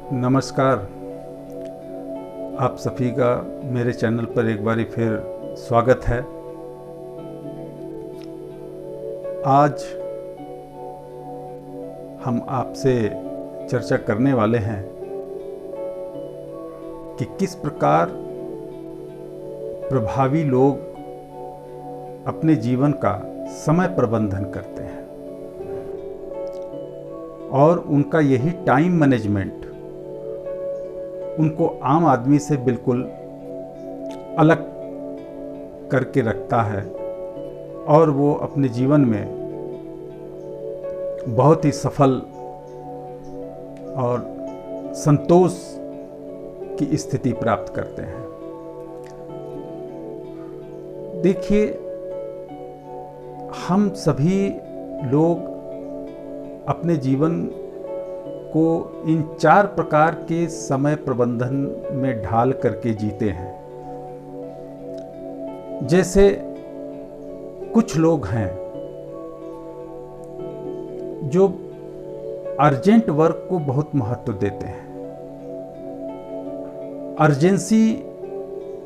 नमस्कार। आप सभी का मेरे चैनल पर एक बारी फिर स्वागत है। आज हम आपसे चर्चा करने वाले हैं कि किस प्रकार प्रभावी लोग अपने जीवन का समय प्रबंधन करते हैं और उनका यही टाइम मैनेजमेंट उनको आम आदमी से बिल्कुल अलग करके रखता है और वो अपने जीवन में बहुत ही सफल और संतोष की स्थिति प्राप्त करते हैं। देखिए, हम सभी लोग अपने जीवन को इन 4 प्रकार के समय प्रबंधन में ढाल करके जीते हैं। जैसे कुछ लोग हैं जो अर्जेंट वर्क को बहुत महत्व देते हैं। अर्जेंसी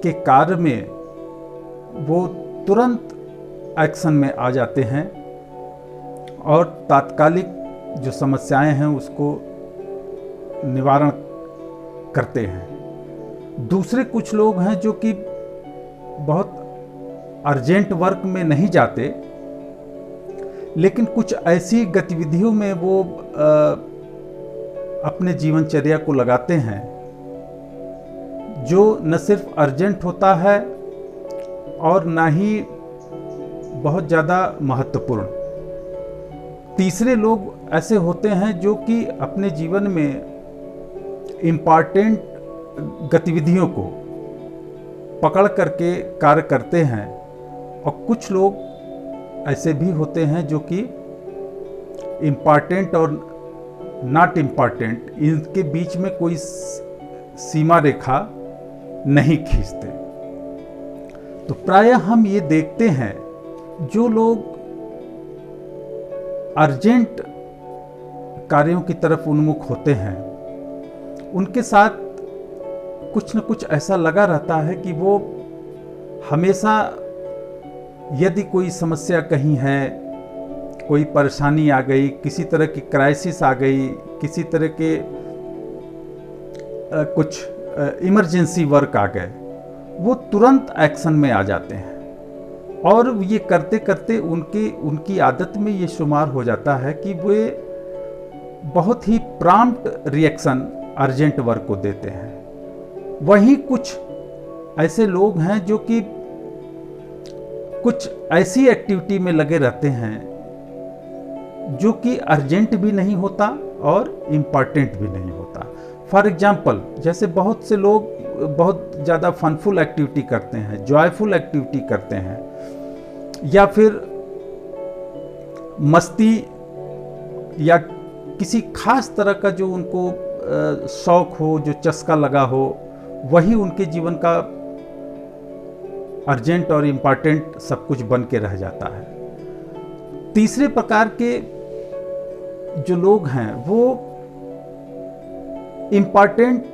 के कार्य में वो तुरंत एक्शन में आ जाते हैं और तात्कालिक जो समस्याएं हैं उसको निवारण करते हैं। दूसरे कुछ लोग हैं जो कि बहुत अर्जेंट वर्क में नहीं जाते, लेकिन कुछ ऐसी गतिविधियों में वो अपने जीवनचर्या को लगाते हैं जो न सिर्फ अर्जेंट होता है और ना ही बहुत ज़्यादा महत्वपूर्ण। तीसरे लोग ऐसे होते हैं जो कि अपने जीवन में इम्पॉर्टेंट गतिविधियों को पकड़ करके कार्य करते हैं और कुछ लोग ऐसे भी होते हैं जो कि इम्पॉर्टेंट और नॉट इम्पॉर्टेंट, इनके बीच में कोई सीमा रेखा नहीं खींचते। तो प्रायः हम ये देखते हैं जो लोग अर्जेंट कार्यों की तरफ उन्मुख होते हैं उनके साथ कुछ न कुछ ऐसा लगा रहता है कि वो हमेशा, यदि कोई समस्या कहीं है, कोई परेशानी आ गई, किसी तरह की क्राइसिस आ गई, किसी तरह के कुछ इमरजेंसी वर्क आ गए, वो तुरंत एक्शन में आ जाते हैं और ये करते करते उनकी आदत में ये शुमार हो जाता है कि वे बहुत ही प्रॉम्प्ट रिएक्शन अर्जेंट वर्क को देते हैं। वहीं कुछ ऐसे लोग हैं जो कि कुछ ऐसी एक्टिविटी में लगे रहते हैं जो कि अर्जेंट भी नहीं होता और इम्पॉर्टेंट भी नहीं होता। फॉर एग्जाम्पल, जैसे बहुत से लोग बहुत ज़्यादा फनफुल एक्टिविटी करते हैं, जॉयफुल एक्टिविटी करते हैं, या फिर मस्ती या किसी खास तरह का जो उनको शौक हो, जो चस्का लगा हो, वही उनके जीवन का अर्जेंट और इम्पॉर्टेंट सब कुछ बन के रह जाता है। तीसरे प्रकार के जो लोग हैं वो इम्पॉर्टेंट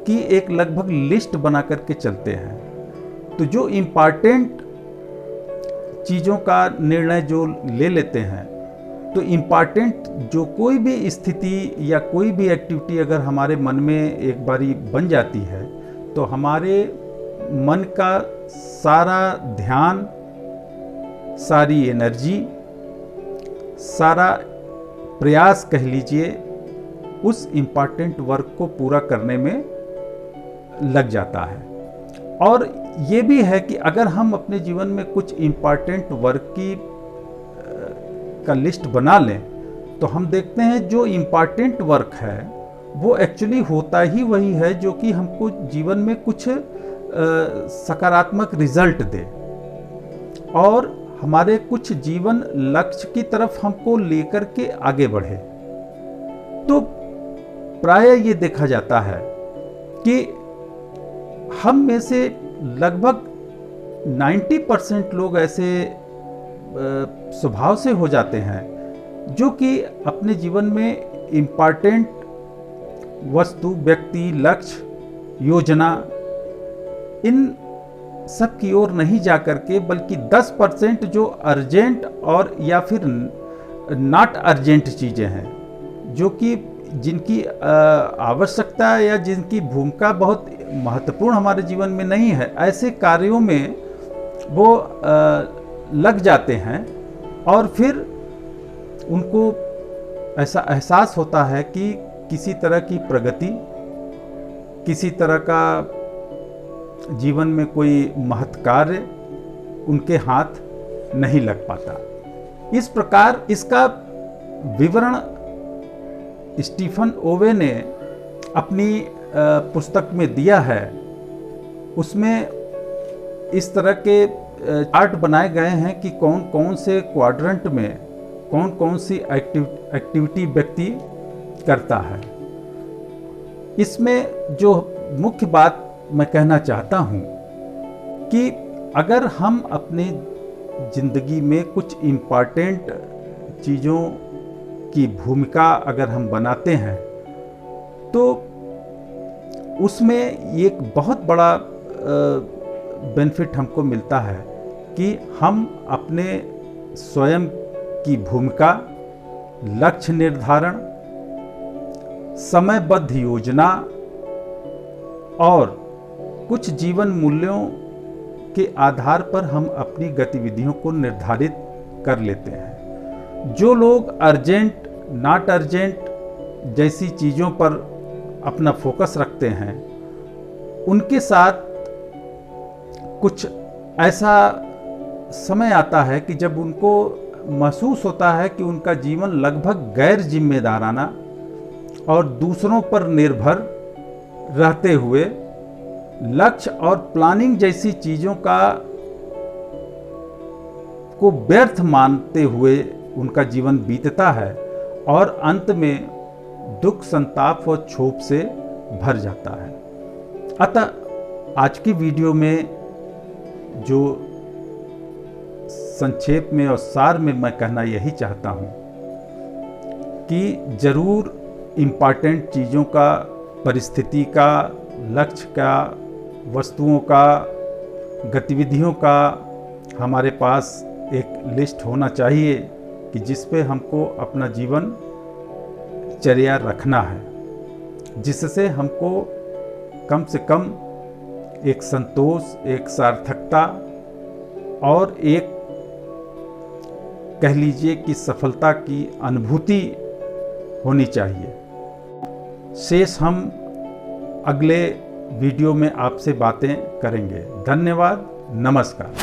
की एक लगभग लिस्ट बना करके चलते हैं। तो जो इम्पॉर्टेंट चीज़ों का निर्णय जो ले लेते हैं, तो इम्पॉर्टेंट जो कोई भी स्थिति या कोई भी एक्टिविटी अगर हमारे मन में एक बारी बन जाती है तो हमारे मन का सारा ध्यान, सारी एनर्जी, सारा प्रयास कह लीजिए, उस इम्पॉर्टेंट वर्क को पूरा करने में लग जाता है। और ये भी है कि अगर हम अपने जीवन में कुछ इम्पॉर्टेंट वर्क का लिस्ट बना लें तो हम देखते हैं जो इम्पॉर्टेंट वर्क है वो एक्चुअली होता ही वही है जो कि हमको जीवन में कुछ सकारात्मक रिजल्ट दे और हमारे कुछ जीवन लक्ष्य की तरफ हमको लेकर के आगे बढ़े। तो प्रायः ये देखा जाता है कि हम में से लगभग 90% लोग ऐसे स्वभाव से हो जाते हैं जो कि अपने जीवन में इम्पॉर्टेंट वस्तु, व्यक्ति, लक्ष्य, योजना, इन सब की ओर नहीं जा करके, बल्कि 10% जो अर्जेंट और या फिर नॉट अर्जेंट चीज़ें हैं, जो कि जिनकी आवश्यकता या जिनकी भूमिका बहुत महत्वपूर्ण हमारे जीवन में नहीं है, ऐसे कार्यों में वो लग जाते हैं और फिर उनको ऐसा एहसास होता है कि किसी तरह की प्रगति, किसी तरह का जीवन में कोई महत् कार्य उनके हाथ नहीं लग पाता। इस प्रकार इसका विवरण स्टीफन ओवे ने अपनी पुस्तक में दिया है। उसमें इस तरह के चार्ट बनाए गए हैं कि कौन कौन से क्वाड्रेंट में कौन कौन सी एक्टिविटी व्यक्ति करता है। इसमें जो मुख्य बात मैं कहना चाहता हूँ कि अगर हम अपनी ज़िंदगी में कुछ इम्पॉर्टेंट चीज़ों की भूमिका अगर हम बनाते हैं तो उसमें एक बहुत बड़ा बेनिफिट हमको मिलता है कि हम अपने स्वयं की भूमिका, लक्ष्य निर्धारण, समयबद्ध योजना और कुछ जीवन मूल्यों के आधार पर हम अपनी गतिविधियों को निर्धारित कर लेते हैं। जो लोग अर्जेंट, नॉट अर्जेंट जैसी चीज़ों पर अपना फोकस रखते हैं, उनके साथ कुछ ऐसा समय आता है कि जब उनको महसूस होता है कि उनका जीवन लगभग गैर जिम्मेदाराना और दूसरों पर निर्भर रहते हुए लक्ष्य और प्लानिंग जैसी चीज़ों को व्यर्थ मानते हुए उनका जीवन बीतता है और अंत में दुख, संताप और क्षोभ से भर जाता है। अतः आज की वीडियो में जो संक्षेप में और सार में मैं कहना यही चाहता हूँ कि ज़रूर इम्पॉर्टेंट चीज़ों का, परिस्थिति का, लक्ष्य का, वस्तुओं का, गतिविधियों का हमारे पास एक लिस्ट होना चाहिए कि जिस पे हमको अपना जीवन चर्या रखना है, जिससे हमको कम से कम एक संतोष, एक सार्थकता और एक कह लीजिए कि सफलता की अनुभूति होनी चाहिए। शेष हम अगले वीडियो में आपसे बातें करेंगे। धन्यवाद, नमस्कार।